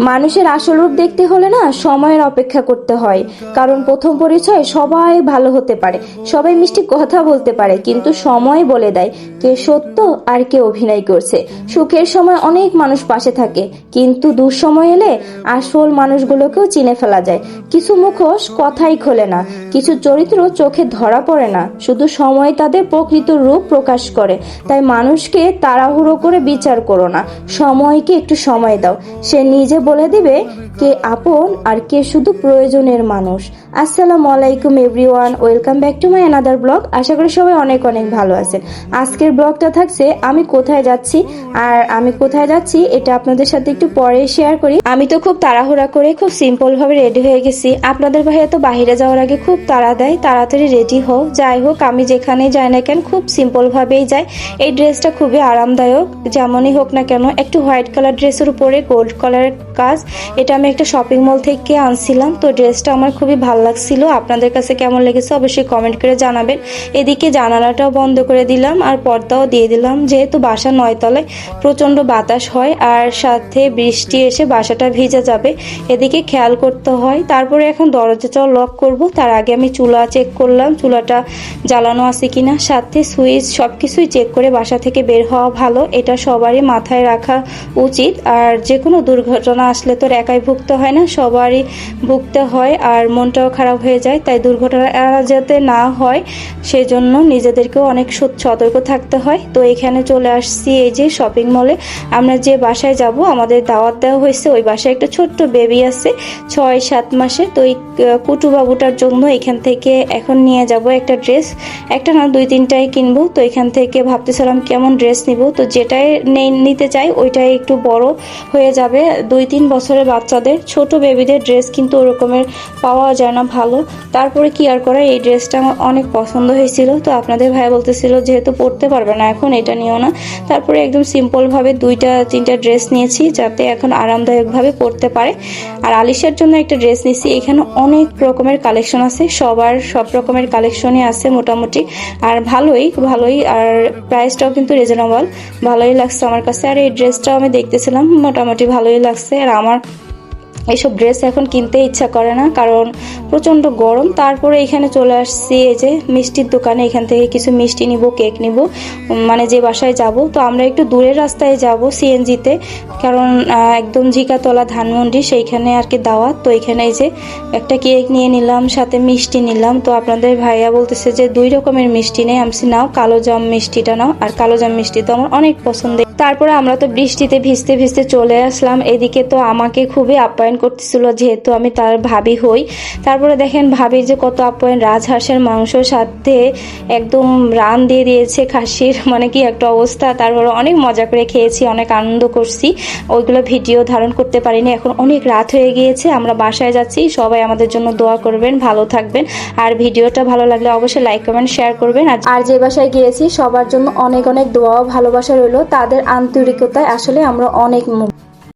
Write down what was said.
মানুষের আসল রূপ দেখতে হলে না সময়ের অপেক্ষা করতে হয়। কারণ প্রথম পরিচয় সবাই ভালো হতে পারে, সবাই মিষ্টি কথা বলতে পারে, কিন্তু সময় বলে দেয় কে সত্য আর কে অভিনয় করছে। সুখের সময় অনেক মানুষ পাশে থাকে, কিন্তু দুঃসময় এলে আসল মানুষগুলোকেও চিনে ফেলা যায়। কিছু মুখোশ কথাই খোলে না, কিছু চরিত্র চোখে ধরা পড়ে না, শুধু সময় তাদের প্রকৃত রূপ প্রকাশ করে। তাই মানুষকে তাড়াহুড়ো করে বিচার করো না, সময়কে একটু সময় দাও, সে নিজে বলে দিবে কে আপন আর কে শুধু প্রয়োজনের মানুষ। আসসালামু আলাইকুম everyone, welcome back to my another blog. আশা করি সবাই অনেক অনেক ভালো আছেন। আজকের ব্লগটা থাকছে আমি কোথায় যাচ্ছি, আর আমি কোথায় যাচ্ছি এটা আপনাদের সাথে একটু পরে শেয়ার করি। আমি তো খুব তাড়াহুড়া করে খুব সিম্পল ভাবে রেডি হয়ে গেছি। আপনাদের ভাইয়া তো বাহিরে যাওয়ার আগে খুব তাড়া দেয়, তাড়াতাড়ি রেডি হও। যাই হোক, আমি যেখানে যাই না কেন খুব সিম্পল ভাবেই যাই। এই ড্রেসটা খুবই আরামদায়ক, যেমনই হোক না কেন। একটু হোয়াইট কালার ড্রেসের উপরে গোল্ড কালারের কাজ, এটা আমি একটা শপিং মল থেকে আনছিলাম। তো ড্রেসটা আমার খুবই ভালো লাগছিল। আপনাদের কাছে কেমন লেগেছে অবশ্যই কমেন্ট করে জানাবেন। এদিকে জানালাটাও বন্ধ করে দিলাম আর পর্দাও দিয়ে দিলাম, যেহেতু বাসা 9 তলায় প্রচন্ড বাতাস হয় আর সাথে বৃষ্টি এসে বাসাটা ভিজে যাবে, এদিকে খেয়াল করতে হয়। তারপরে এখন দরজাটাও লক করব, তার আগে আমি চুলা চেক করলাম, চুলাটা জ্বালানো আছে কিনা, সাথে সুইচ সবকিছুই চেক করে বাসা থেকে বের হওয়া ভালো, এটা সবারই মাথায় রাখা উচিত। আর যে কোনো দুর্ঘটনা আসলে তো একাই ভুগতে হয় না, সবারই ভুগতে হয় আর মনটাও খারাপ হয়ে যায়। তাই দুর্ঘটনা যাতে না হয় সেজন্য নিজেদেরকেও অনেক সতর্ক থাকতে হয়। তো এখানে চলে আসছি এই যে শপিং মলে। আমরা যে বাসায় যাব আমাদের দাওয়াত দেওয়া হয়েছে, ওই বাসায় একটা ছোট্ট বেবি আছে 6-7 মাসের। তো এই কুটু বাবুটার জন্য এখান থেকে এখন নিয়ে যাব একটা ড্রেস, একটা না 2-3টাই কিনবো। তো এখান থেকে ভাবতেছিলাম কেমন ড্রেস নিব, তো যেটাই নিতে চাই ওইটাই একটু বড় হয়ে যাবে। 2-3 বছরের বাচ্চাদের ছোট বেবিদের ড্রেস কিন্তু ওরকমের পাওয়া যায় না ভালো। তারপরে কি আর করা, এই ড্রেসটা আমার অনেক পছন্দ হয়েছিল। তো আপনাদের ভাই বলতেছিল যেহেতু পড়তে পারবে না এখন, এটা নিও না। তারপরে একদম সিম্পল ভাবে 2-3টা ড্রেস নিয়েছি যাতে এখন আরামদায়ক ভাবে পড়তে পারে। আর আলিশার জন্য একটা ড্রেস নিয়েছি। এখানে অনেক রকমের কালেকশন আছে, সব রকমের কালেকশনই আছে মোটামুটি, আর ভালোই আর প্রাইসটাও কিন্তু রিজনেবল, ভালোই লাগছে আমার কাছে। আর এই ড্রেসটাও আমি দেখতেছিলাম, মোটামুটি ভালোই লাগছে। আর আমার এইসব ড্রেস এখন কিনতে ইচ্ছা করে না, কারণ প্রচন্ড গরম। তারপরে এখানে চলে আসছি এই যে মিষ্টির দোকানে, এখান থেকে কিছু মিষ্টি নিব, কেক নিব, মানে যে বাসায় যাব। তো আমরা একটু দূরের রাস্তায় যাব সিএনজিতে, কারণ একদম ঝিকাতলা ধানমন্ডি সেইখানে আর কি দাওয়াত। তো এখানে এই যে একটা কেক নিয়ে নিলাম, সাথে মিষ্টি নিলাম। তো আপনাদের ভাইয়া বলতেছে যে 2 রকমের মিষ্টি নেই, আমি নাও কালো জাম মিষ্টিটা নাও, আর কালো জাম মিষ্টি তো আমার অনেক পছন্দ। তারপরে আমরা তো বৃষ্টিতে ভিজতে ভিজতে চলে আসলাম। এদিকে তো আমাকে খুবই আপ্যায়ন করতেছিল, যেহেতু আমি তার ভাবি হই। তারপরে দেখেন ভাবির যে কত আপ্যায়ন, রাজহাঁসের মাংস সাথে একদম রান দিয়ে দিয়েছে খাসির, মানে কি একটা অবস্থা। তারপরে অনেক মজা করে খেয়েছি, অনেক আনন্দ করছি। ওইগুলো ভিডিও ধারণ করতে পারিনি, এখন অনেক রাত হয়ে গিয়েছে, আমরা বাসায় যাচ্ছি। সবাই আমাদের জন্য দোয়া করবেন, ভালো থাকবেন। আর ভিডিওটা ভালো লাগলে অবশ্যই লাইক কমেন্ট শেয়ার করবেন। আর যে বাসায় গিয়েছি সবার জন্য অনেক অনেক দোয়া ও ভালোবাসা রইল, তাদের আন্তরিকতায় আসলে আমরা অনেক